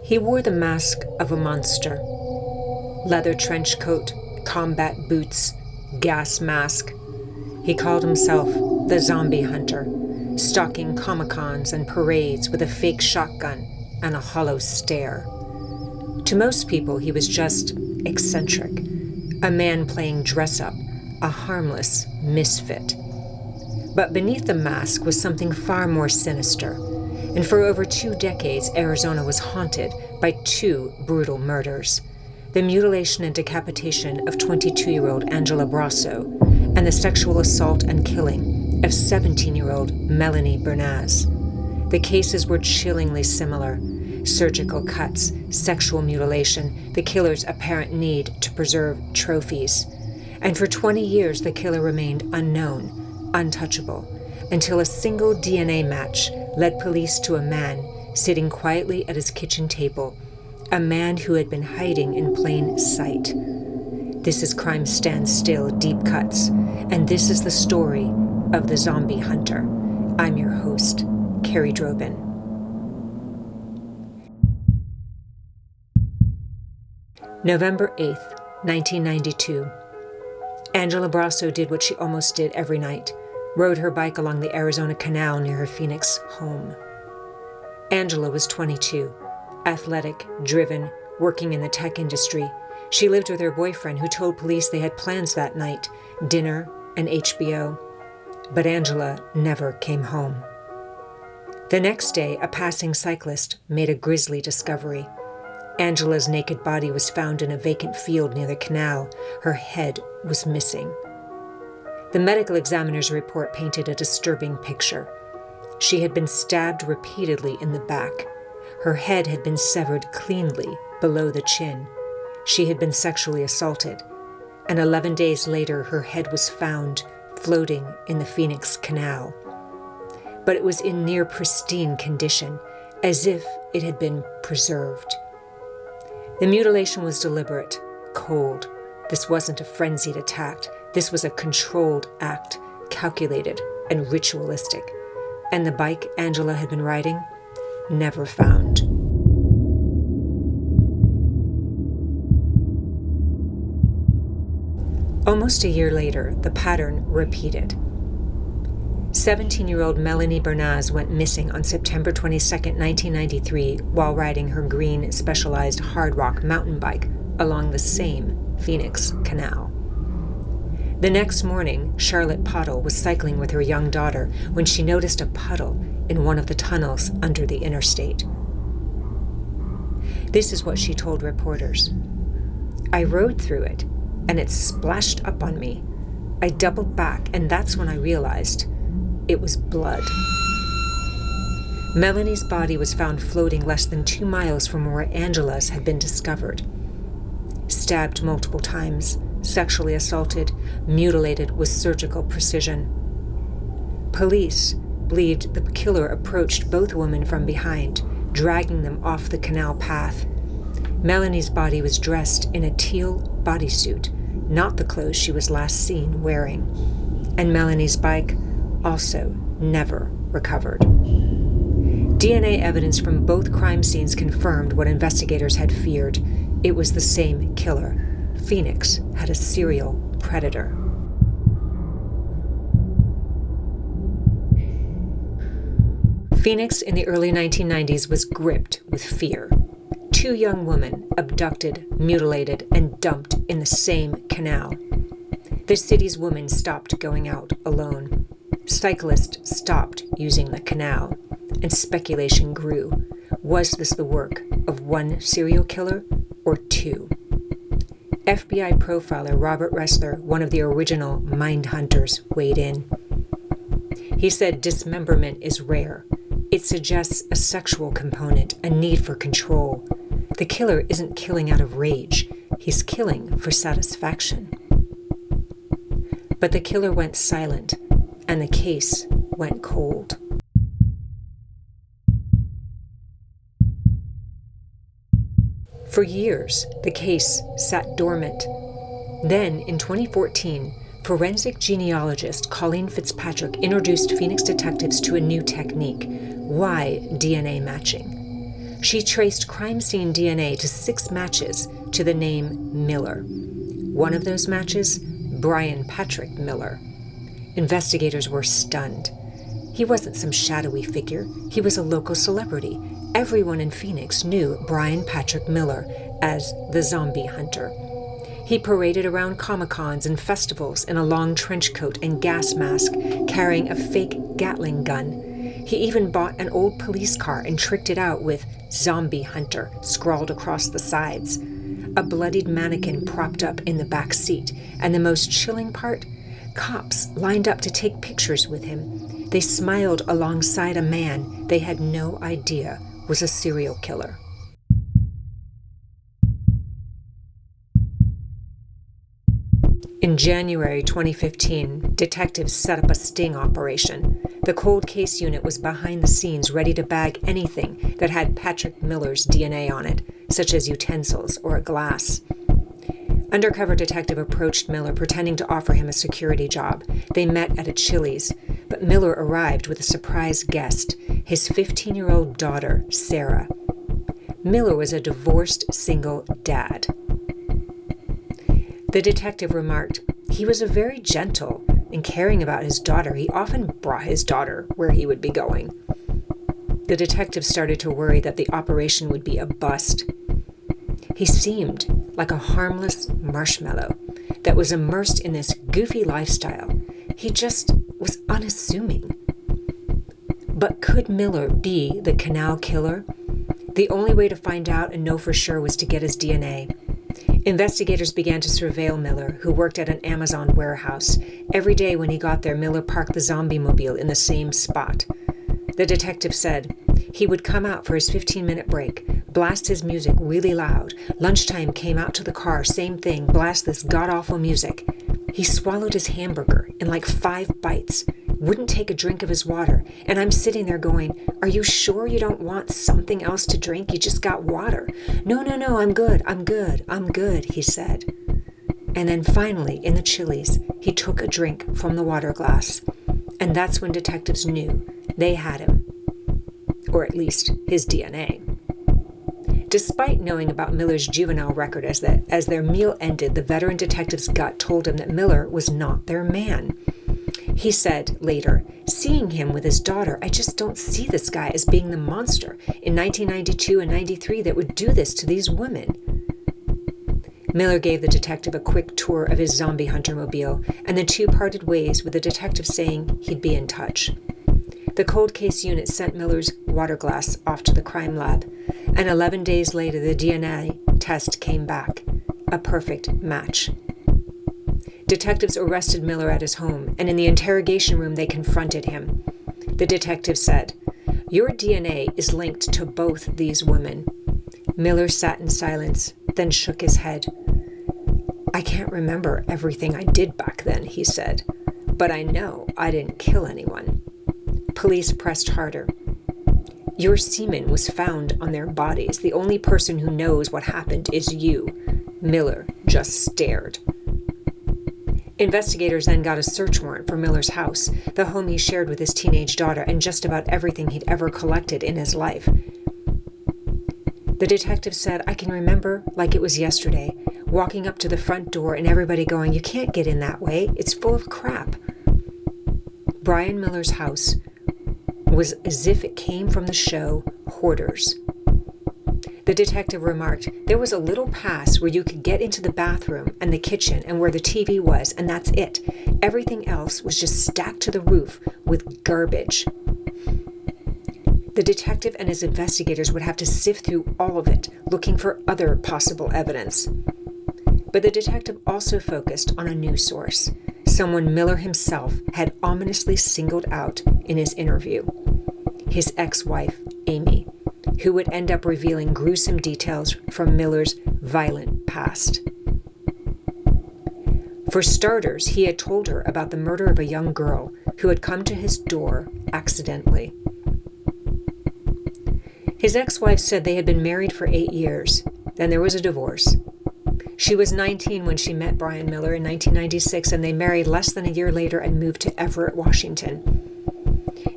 He wore the mask of a monster. Leather trench coat, combat boots, gas mask. He called himself the Zombie Hunter, stalking Comic-Cons and parades with a fake shotgun and a hollow stare. To most people, he was just eccentric, a man playing dress-up, a harmless misfit. But beneath the mask was something far more sinister, and for over 2 decades, Arizona was haunted by 2 brutal murders: the mutilation and decapitation of 22-year-old Angela Brasso, and the sexual assault and killing of 17-year-old Melanie Bernaz. The cases were chillingly similar: surgical cuts, sexual mutilation, the killer's apparent need to preserve trophies. And for 20 years, the killer remained unknown, untouchable, until a single DNA match led police to a man sitting quietly at his kitchen table, a man who had been hiding in plain sight. This is Crime Stands Still, Deep Cuts, and this is the story of the Zombie Hunter. I'm your host, Carrie Drobin. November 8th, 1992. Angela Brasso did what she almost did every night: rode her bike along the Arizona Canal near her Phoenix home. Angela was 22, athletic, driven, working in the tech industry. She lived with her boyfriend, who told police they had plans that night: dinner and HBO. But Angela never came home. The next day, a passing cyclist made a grisly discovery. Angela's naked body was found in a vacant field near the canal. Her head was missing. The medical examiner's report painted a disturbing picture. She had been stabbed repeatedly in the back. Her head had been severed cleanly below the chin. She had been sexually assaulted, and 11 days later her head was found floating in the Phoenix Canal. But it was in near pristine condition, as if it had been preserved. The mutilation was deliberate, cold. This wasn't a frenzied attack. This was a controlled act, calculated and ritualistic. And the bike Angela had been riding, never found. Almost a year later, the pattern repeated. 17-year-old Melanie Bernaz went missing on September 22, 1993, while riding her green Specialized hard rock mountain bike along the same Phoenix Canal. The next morning, Charlotte Pottle was cycling with her young daughter when she noticed a puddle in one of the tunnels under the interstate. This is what she told reporters. "I rode through it, and it splashed up on me. I doubled back, and that's when I realized it was blood." Melanie's body was found floating less than 2 miles from where Angela's had been discovered. Stabbed multiple times, sexually assaulted, mutilated with surgical precision. Police believed the killer approached both women from behind, dragging them off the canal path. Melanie's body was dressed in a teal bodysuit, not the clothes she was last seen wearing, and Melanie's bike also never recovered. DNA evidence from both crime scenes confirmed what investigators had feared. It was the same killer. Phoenix had a serial predator. Phoenix in the early 1990s was gripped with fear. 2 young women abducted, mutilated, and dumped in the same canal. The city's women stopped going out alone. Cyclists stopped using the canal, and speculation grew. Was this the work of one serial killer or 2? FBI profiler Robert Ressler, one of the original mind hunters, weighed in. He said dismemberment is rare. It suggests a sexual component, a need for control. The killer isn't killing out of rage. He's killing for satisfaction. But the killer went silent, and the case went cold. For years, the case sat dormant. Then, in 2014, forensic genealogist Colleen Fitzpatrick introduced Phoenix detectives to a new technique: Y DNA matching. She traced crime scene DNA to 6 matches to the name Miller. One of those matches, Brian Patrick Miller. Investigators were stunned. He wasn't some shadowy figure. He was a local celebrity. Everyone in Phoenix knew Brian Patrick Miller as the zombie hunter. He paraded around Comic-Cons and festivals in a long trench coat and gas mask, carrying a fake Gatling gun. He even bought an old police car and tricked it out with "Zombie Hunter" scrawled across the sides. A bloodied mannequin propped up in the back seat, and the most chilling part, cops lined up to take pictures with him. They smiled alongside a man they had no idea was a serial killer. In January 2015, detectives set up a sting operation. The cold case unit was behind the scenes, ready to bag anything that had Patrick Miller's DNA on it, such as utensils or a glass. Undercover detective approached Miller, pretending to offer him a security job. They met at a Chili's, but Miller arrived with a surprise guest, his 15-year-old daughter, Sarah. Miller was a divorced single dad. The detective remarked, he was very gentle and caring about his daughter. He often brought his daughter where he would be going. The detective started to worry that the operation would be a bust. He seemed like a harmless marshmallow that was immersed in this goofy lifestyle. He just was unassuming. But could Miller be the canal killer? The only way to find out and know for sure was to get his DNA. Investigators began to surveil Miller, who worked at an Amazon warehouse. Every day when he got there, Miller parked the zombie mobile in the same spot. The detective said he would come out for his 15-minute break, blast his music really loud. Lunchtime, came out to the car, same thing, blast this god-awful music. He swallowed his hamburger in like 5 bites, wouldn't take a drink of his water, and I'm sitting there going, "Are you sure you don't want something else to drink? You just got water." No, I'm good, he said. And then finally, in the Chili's, he took a drink from the water glass. And that's when detectives knew they had him. Or at least his DNA. Despite knowing about Miller's juvenile record, as their meal ended, the veteran detective's gut told him that Miller was not their man. He said later, "Seeing him with his daughter, I just don't see this guy as being the monster in 1992 and 93 that would do this to these women." Miller gave the detective a quick tour of his zombie hunter mobile, and the two parted ways with the detective saying he'd be in touch. The cold case unit sent Miller's water glass off to the crime lab, and 11 days later the DNA test came back, a perfect match. Detectives arrested Miller at his home, and in the interrogation room they confronted him. The detective said, "Your DNA is linked to both these women." Miller sat in silence, then shook his head. "I can't remember everything I did back then," he said, "but I know I didn't kill anyone." Police pressed harder. "Your semen was found on their bodies. The only person who knows what happened is you." Miller just stared. Investigators then got a search warrant for Miller's house, the home he shared with his teenage daughter, and just about everything he'd ever collected in his life. The detective said, "I can remember like it was yesterday, walking up to the front door and everybody going, 'You can't get in that way. It's full of crap.'" Brian Miller's house was as if it came from the show Hoarders. The detective remarked, "There was a little pass where you could get into the bathroom and the kitchen and where the TV was, and that's it. Everything else was just stacked to the roof with garbage." The detective and his investigators would have to sift through all of it, looking for other possible evidence. But the detective also focused on a new source, someone Miller himself had ominously singled out in his interview: his ex-wife, Amy, who would end up revealing gruesome details from Miller's violent past. For starters, he had told her about the murder of a young girl who had come to his door accidentally. His ex-wife said they had been married for 8 years. Then there was a divorce. She was 19 when she met Brian Miller in 1996, and they married less than a year later and moved to Everett, Washington.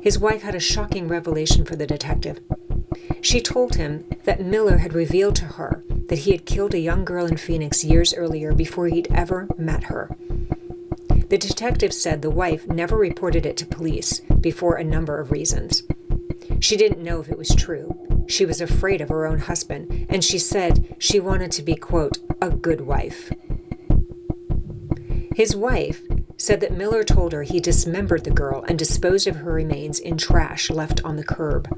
His wife had a shocking revelation for the detective. She told him that Miller had revealed to her that he had killed a young girl in Phoenix years earlier before he'd ever met her. The detective said the wife never reported it to police for a number of reasons. She didn't know if it was true. She was afraid of her own husband, and she said she wanted to be, quote, a good wife. His wife said that Miller told her he dismembered the girl and disposed of her remains in trash left on the curb.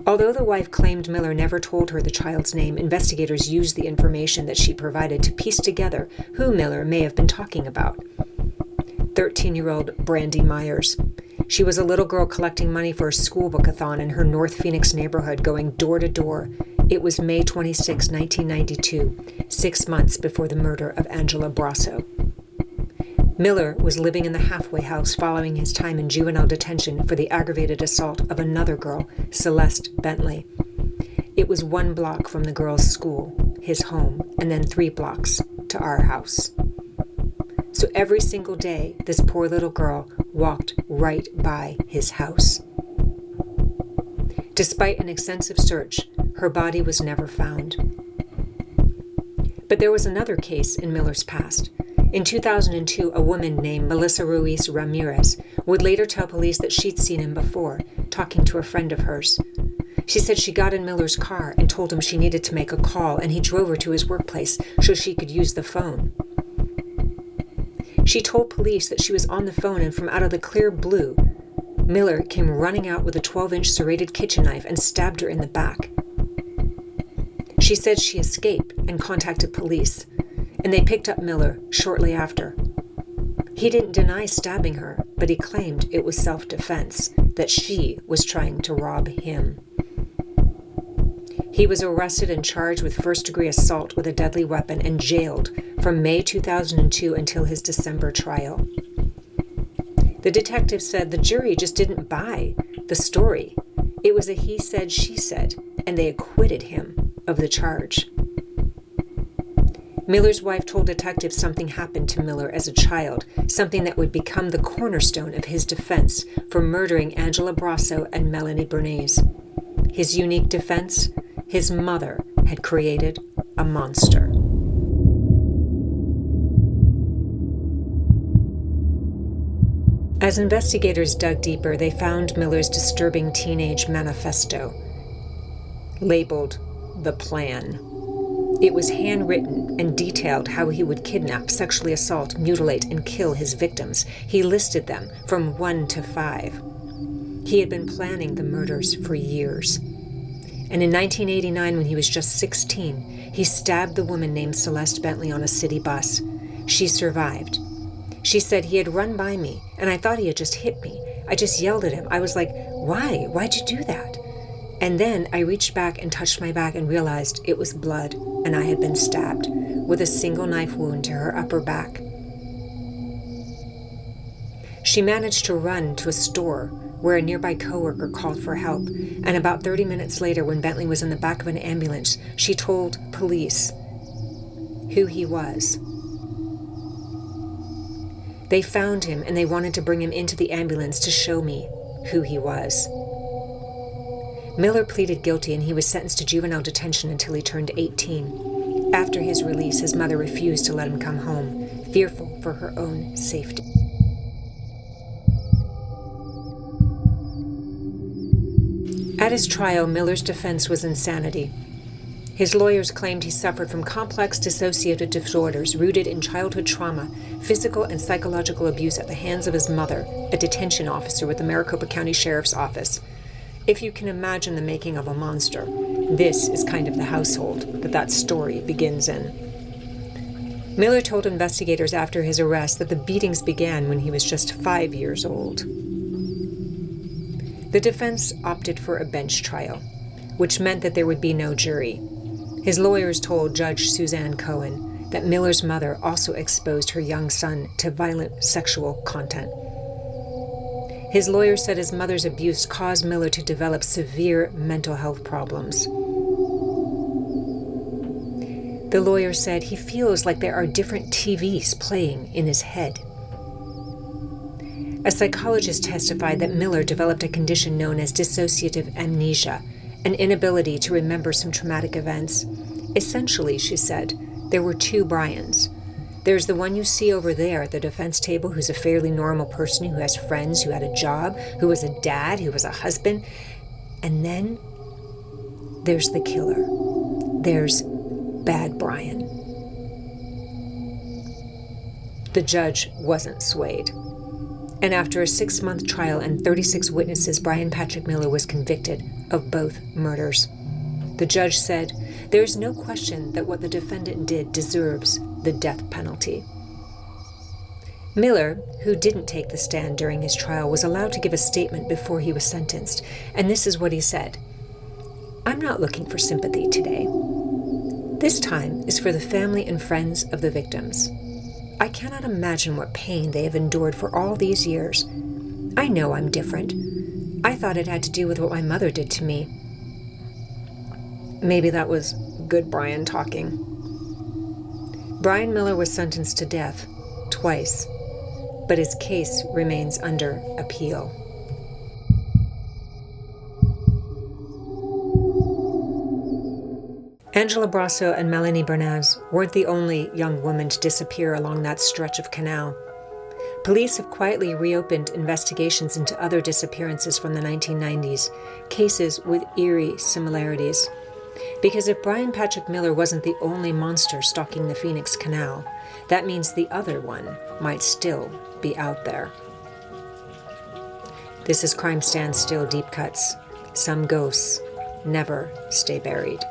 Although the wife claimed Miller never told her the child's name, investigators used the information that she provided to piece together who Miller may have been talking about. 13-year-old Brandy Myers. She was a little girl collecting money for a school book-a-thon in her North Phoenix neighborhood, going door to door. It was May 26, 1992, 6 months before the murder of Angela Brasso. Miller was living in the halfway house following his time in juvenile detention for the aggravated assault of another girl, Celeste Bentley. It was 1 block from the girl's school, his home, and then 3 blocks to our house. So every single day, this poor little girl walked right by his house. Despite an extensive search, her body was never found. But there was another case in Miller's past. In 2002, a woman named Melissa Ruiz Ramirez would later tell police that she'd seen him before, talking to a friend of hers. She said she got in Miller's car and told him she needed to make a call, and he drove her to his workplace so she could use the phone. She told police that she was on the phone, and from out of the clear blue, Miller came running out with a 12-inch serrated kitchen knife and stabbed her in the back. She said she escaped and contacted police, and they picked up Miller shortly after. He didn't deny stabbing her, but he claimed it was self-defense, that she was trying to rob him. He was arrested and charged with first-degree assault with a deadly weapon and jailed from May 2002 until his December trial. The detective said the jury just didn't buy the story. It was a he said, she said, and they acquitted him of the charge. Miller's wife told detectives something happened to Miller as a child, something that would become the cornerstone of his defense for murdering Angela Brasso and Melanie Bernays. His unique defense? His mother had created a monster. As investigators dug deeper, they found Miller's disturbing teenage manifesto, labeled The Plan. It was handwritten and detailed how he would kidnap, sexually assault, mutilate, and kill his victims. He listed them from 1 to 5. He had been planning the murders for years. And in 1989, when he was just 16, he stabbed the woman named Celeste Bentley on a city bus. She survived. She said, he had run by me, and I thought he had just hit me. I just yelled at him. I was like, why? Why'd you do that? And then I reached back and touched my back and realized it was blood, and I had been stabbed with a single knife wound to her upper back. She managed to run to a store where a nearby coworker called for help, and about 30 minutes later, when Bentley was in the back of an ambulance, she told police who he was. They found him, and they wanted to bring him into the ambulance to show me who he was. Miller pleaded guilty, and he was sentenced to juvenile detention until he turned 18. After his release, his mother refused to let him come home, fearful for her own safety. At his trial, Miller's defense was insanity. His lawyers claimed he suffered from complex dissociative disorders rooted in childhood trauma, physical and psychological abuse at the hands of his mother, a detention officer with the Maricopa County Sheriff's Office. If you can imagine the making of a monster, this is kind of the household that story begins in. Miller told investigators after his arrest that the beatings began when he was just 5 years old. The defense opted for a bench trial, which meant that there would be no jury. His lawyers told Judge Suzanne Cohen that Miller's mother also exposed her young son to violent sexual content. His lawyer said his mother's abuse caused Miller to develop severe mental health problems. The lawyer said he feels like there are different TVs playing in his head. A psychologist testified that Miller developed a condition known as dissociative amnesia, an inability to remember some traumatic events. Essentially, she said, there were two Brians. There's the one you see over there at the defense table who's a fairly normal person who has friends, who had a job, who was a dad, who was a husband. And then there's the killer. There's Bad Brian. The judge wasn't swayed. And after a 6-month trial and 36 witnesses, Brian Patrick Miller was convicted of both murders. The judge said, "There is no question that what the defendant did deserves the death penalty." Miller, who didn't take the stand during his trial, was allowed to give a statement before he was sentenced, and this is what he said. "I'm not looking for sympathy today. This time is for the family and friends of the victims. I cannot imagine what pain they have endured for all these years. I know I'm different. I thought it had to do with what my mother did to me." Maybe that was good Brian talking. Brian Miller was sentenced to death twice, but his case remains under appeal. Angela Brasso and Melanie Bernays weren't the only young women to disappear along that stretch of canal. Police have quietly reopened investigations into other disappearances from the 1990s, cases with eerie similarities. Because if Brian Patrick Miller wasn't the only monster stalking the Phoenix Canal, that means the other one might still be out there. This is Crime Stands Still Deep Cuts. Some ghosts never stay buried.